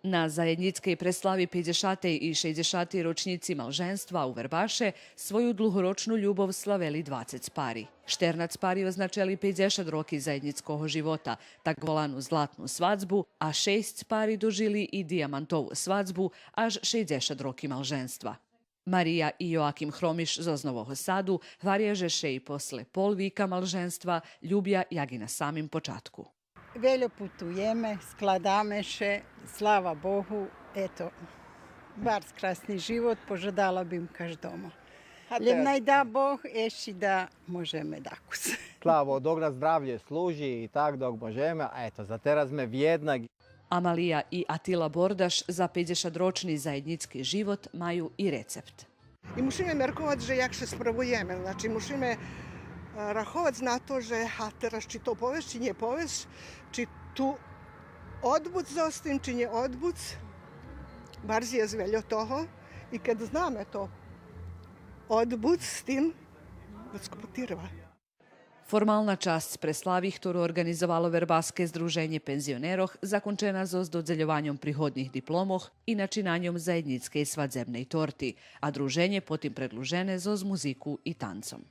Na zajednickej preslavi 50. i 60. ročnici malženstva u Verbaše svoju dlhoročnu ljubov slaveli 20 pari. 14 pari označili 50 roki zajednickog života, tak volanu zlatnu svadbu, a 6 pari dožili i diamantovu svadbu, až 60 roki malženstva. Marija i Joakim Hromiš z Oznovog Sadu varježeše i posle pol vika malženstva ljubja jagi na samim počatku. Veľa putujeme, skladame še, slava Bohu, eto, bar krasni život, požadala bim každomo. Ljem naj da Boh, eši da možeme dakus. Slavo, dobra zdravlje služi i tak dok možeme, a eto, za teraz me vjedna. Amalija i Atila Bordaš za 50-roczny zajednicki život mają i recept. I musimy merkować, że jak się sprawujemy, znaczy musimy rachować na to, że a teraz czy to powiesz, czy nie powiesz, czy tu odbuc zostań, czy nie odbuc. Bardziej jest wiele toho i kiedy znamy to odbuc z tym, diskutirava. Formalna čast preslavi, ktorú organizovalo Verbaske združenje penzioneroh, zakončena zo s dodzeljowanjem prihodnih diplomoh i načinanjem zajednickej svadzebnej torti, a druženje potim predlužene zo z muziku i tancom.